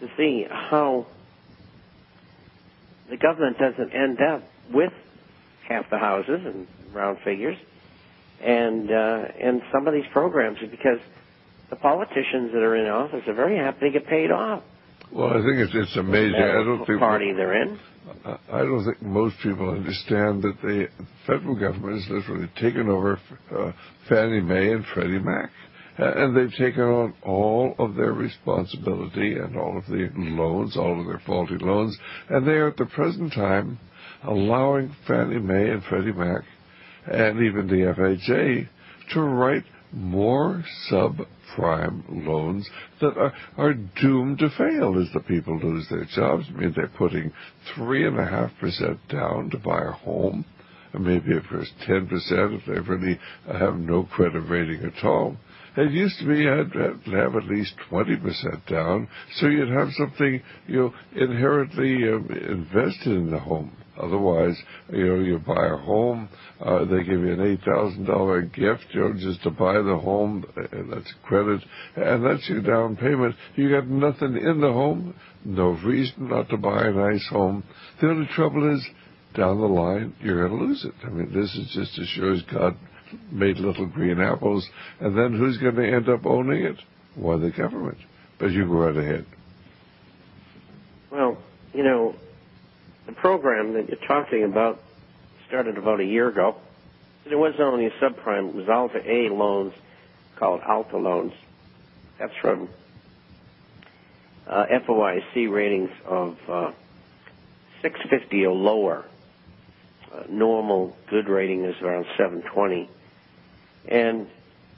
to see how the government doesn't end up with half the houses in round figures, and some of these programs, because the politicians that are in office are very happy to get paid off. Well, I think it's amazing. I don't think party they're in. I don't think most people understand that the federal government has literally taken over Fannie Mae and Freddie Mac. And they've taken on all of their responsibility and all of the loans, all of their faulty loans, and they are at the present time allowing Fannie Mae and Freddie Mac and even the FHA to write more subprime loans that are doomed to fail as the people lose their jobs. I mean, they're putting 3.5% down to buy a home, and maybe at first 10% if they really have no credit rating at all. It used to be you had to have at least 20% down, so you'd have something, inherently invested in the home. Otherwise, you buy a home, they give you an $8,000 gift, just to buy the home, that's credit, and that's your down payment. You got nothing in the home, no reason not to buy a nice home. The only trouble is, down the line, you're going to lose it. I mean, this is just as sure as God made little green apples, and then who's going to end up owning it? Why, the government. But you go right ahead. Well, the program that you're talking about started about a year ago. It wasn't only a subprime, it was Alta A loans called Alta loans. That's from FOIC ratings of 650 or lower. Normal good rating is around 720. And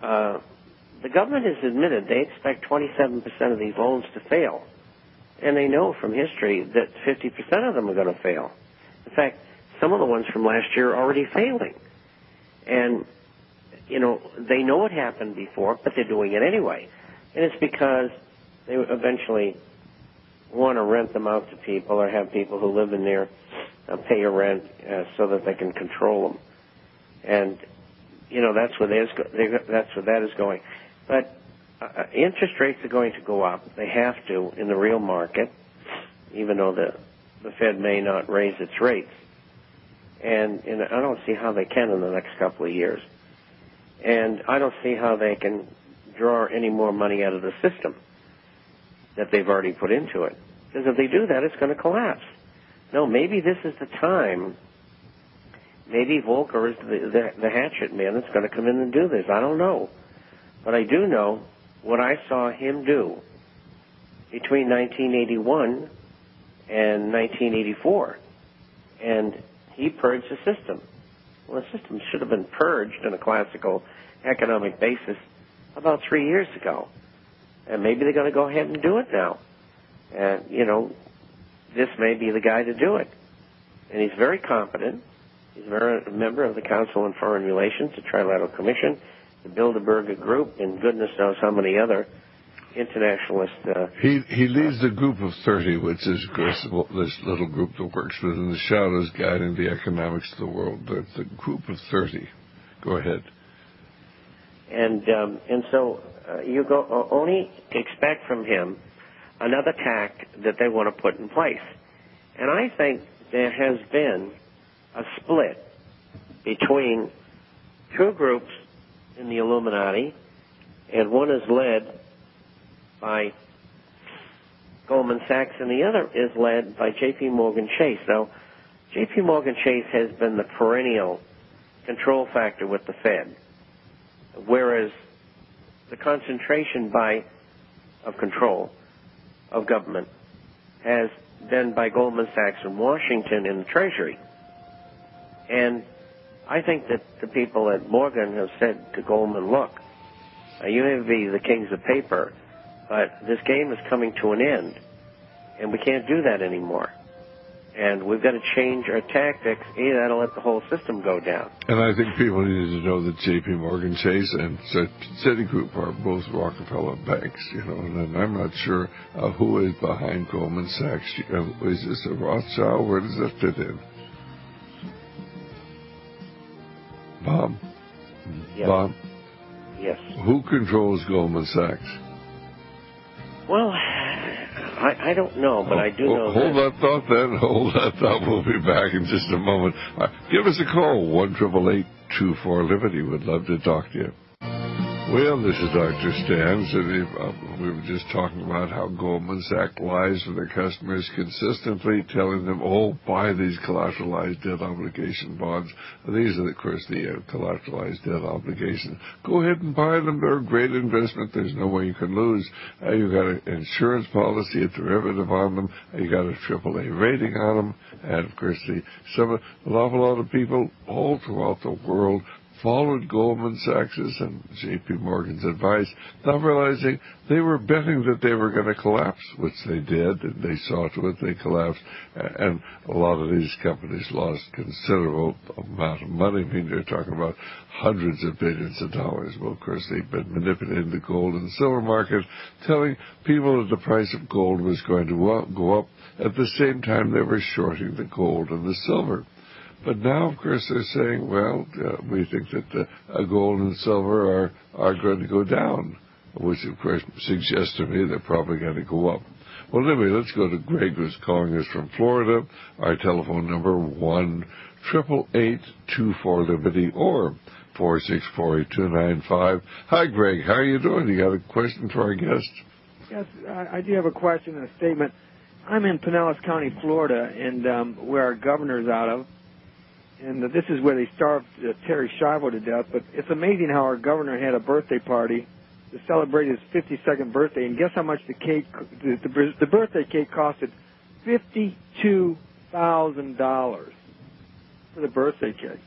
the government has admitted they expect 27% of these loans to fail. And they know from history that 50% of them are going to fail. In fact, some of the ones from last year are already failing. And, they know it happened before, but they're doing it anyway. And it's because they eventually want to rent them out to people or have people who live in there pay a rent so that they can control them. And, that's where that is going. But interest rates are going to go up. They have to in the real market, even though the Fed may not raise its rates. And I don't see how they can in the next couple of years. And I don't see how they can draw any more money out of the system that they've already put into it. Because if they do that, it's going to collapse. No, maybe this is the time. Maybe Volcker is the hatchet man that's going to come in and do this. I don't know. But I do know what I saw him do between 1981 and 1984. And he purged the system. Well, the system should have been purged on a classical economic basis about 3 years ago. And maybe they're going to go ahead and do it now. And, this may be the guy to do it. And he's very competent. He's a member of the Council on Foreign Relations, the Trilateral Commission, the Bilderberger Group, and goodness knows how many other internationalist. He leads the Group of 30, which is, of course, this little group that works within the shadows guiding the economics of the world. The Group of 30. Go ahead. And so you only expect from him another tack that they want to put in place. And I think there has been a split between two groups in the Illuminati, and one is led by Goldman Sachs, and the other is led by J.P. Morgan Chase. Now, J.P. Morgan Chase has been the perennial control factor with the Fed, whereas the concentration of control of government has been by Goldman Sachs in Washington in the Treasury. And I think that the people at Morgan have said to Goldman, look, you may be the kings of paper, but this game is coming to an end, and we can't do that anymore. And we've got to change our tactics. Either that'll let the whole system go down. And I think people need to know that J.P. Morgan Chase and Citigroup are both Rockefeller banks, and I'm not sure who is behind Goldman Sachs. Is this a Rothschild? Where does that fit in? Bob? Yes. Bob? Yes. Who controls Goldman Sachs? Well, I don't know, but I do know Hold this. that thought then. Hold that thought. We'll be back in just a moment. Give us a call, 1-888-24-LIBERTY. We'd love to talk to you. Well, this is Dr. Stans, and we were just talking about how Goldman Sachs lies to their customers consistently, telling them, buy these collateralized debt obligation bonds. These are, of course, the collateralized debt obligations. Go ahead and buy them. They're a great investment. There's no way you can lose. You've got an insurance policy, a derivative on them. You got a AAA rating on them. And, of course, an awful lot of people all throughout the world followed Goldman Sachs' and J.P. Morgan's advice, not realizing they were betting that they were going to collapse, which they did, and they saw to it they collapsed, and a lot of these companies lost considerable amount of money. I mean, they're talking about hundreds of billions of dollars. Well, of course, they've been manipulating the gold and silver market, telling people that the price of gold was going to go up. At the same time, they were shorting the gold and the silver. But now, of course, they're saying, we think that gold and silver are going to go down, which, of course, suggests to me they're probably going to go up. Well, anyway, let's go to Greg, who's calling us from Florida. Our telephone number, 1-888-24-LIBERTY or 464-8295. Hi, Greg. How are you doing? You got a question for our guest? Yes, I do have a question and a statement. I'm in Pinellas County, Florida, and where our governor's out of. And this is where they starved Terry Schiavo to death. But it's amazing how our governor had a birthday party to celebrate his 52nd birthday. And guess how much the cake, the birthday cake costed? $52,000 for the birthday cake.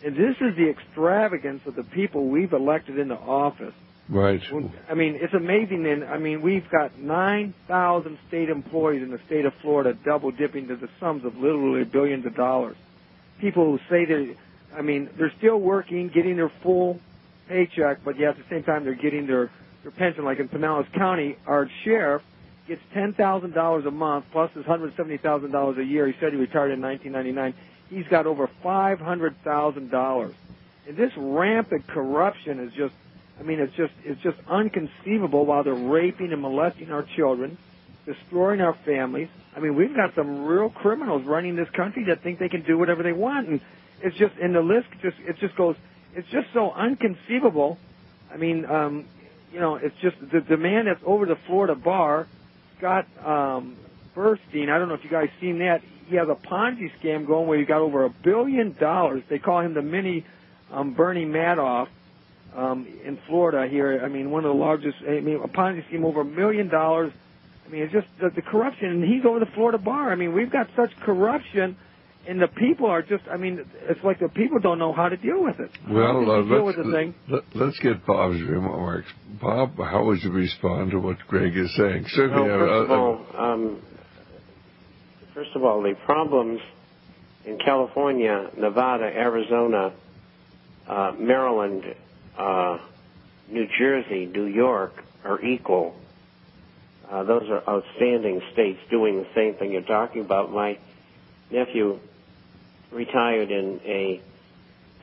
And this is the extravagance of the people we've elected into office. Right. I mean, it's amazing. And I mean, we've got 9,000 state employees in the state of Florida double dipping to the sums of literally billions of dollars. People who say they're still working, getting their full paycheck, but yet at the same time they're getting their pension. Like in Pinellas County, our sheriff gets $10,000 a month plus his $170,000 a year. He said he retired in 1999. He's got over $500,000. And this rampant corruption is just, it's just unconceivable while they're raping and molesting our children, destroying our families. I mean, we've got some real criminals running this country that think they can do whatever they want, and it's just, and the list just goes. It's just so unconceivable. I mean, it's just the man that's over the Florida bar, Scott Burstein. I don't know if you guys seen that. He has a Ponzi scam going where he got over $1 billion. They call him the mini Bernie Madoff in Florida here. I mean, one of the largest. I mean, a Ponzi scheme over $1 million. I mean, it's just the corruption, and he's over the Florida bar. I mean, we've got such corruption, and the people are just, it's like the people don't know how to deal with it. Well, let's get Bob's remarks. Bob, how would you respond to what Greg is saying? Certainly. First of all, the problems in California, Nevada, Arizona, Maryland, New Jersey, New York are equal. Those are outstanding states doing the same thing you're talking about. My nephew retired in a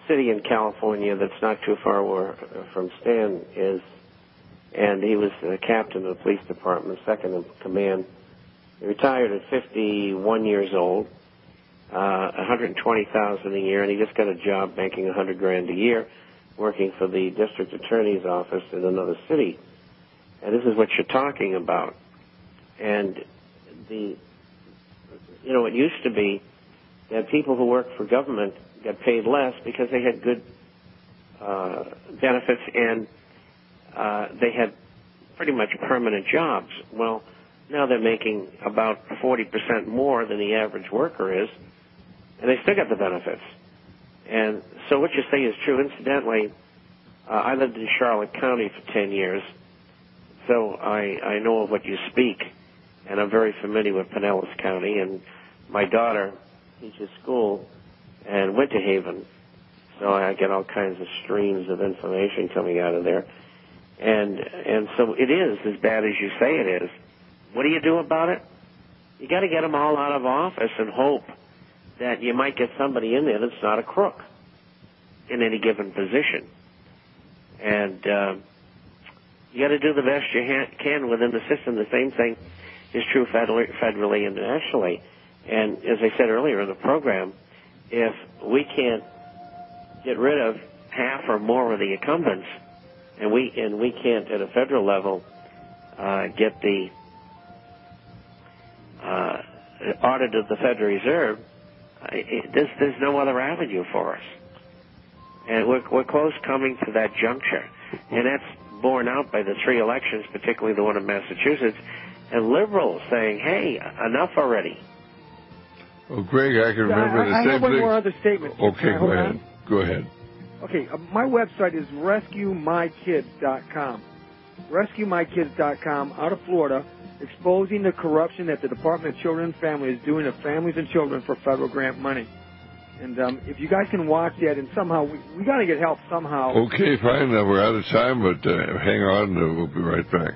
city in California that's not too far from Stan is, and he was the captain of the police department, second in command. He retired at 51 years old, $120,000 a year, and he just got a job making $100,000 a year, working for the district attorney's office in another city. And this is what you're talking about. And it used to be that people who worked for government got paid less because they had good benefits and they had pretty much permanent jobs. Well, now they're making about 40% more than the average worker is, and they still got the benefits. And so what you say is true. Incidentally, I lived in Charlotte County for 10 years, so I know of what you speak, and I'm very familiar with Pinellas County. And my daughter teaches school and went to Haven, so I get all kinds of streams of information coming out of there. And so it is as bad as you say it is. What do you do about it? You got to get them all out of office and hope that you might get somebody in there that's not a crook in any given position. And you got to do the best you can within the system. The same thing is true federally and nationally. And as I said earlier in the program, if we can't get rid of half or more of the incumbents, and we can't at a federal level get the audit of the Federal Reserve, there's no other avenue for us. And we're close coming to that juncture. And that's borne out by the three elections, particularly the one in Massachusetts, and liberals saying, hey, enough already. Well, Greg, I can remember the same thing. I have one more other statement. Okay, go ahead. Go ahead. Okay, my website is RescueMyKids.com. RescueMyKids.com, out of Florida, exposing the corruption that the Department of Children and Family is doing to families and children for federal grant money. And if you guys can watch that, and somehow, we got to get help somehow. Okay, fine. Now we're out of time, but hang on. We'll be right back.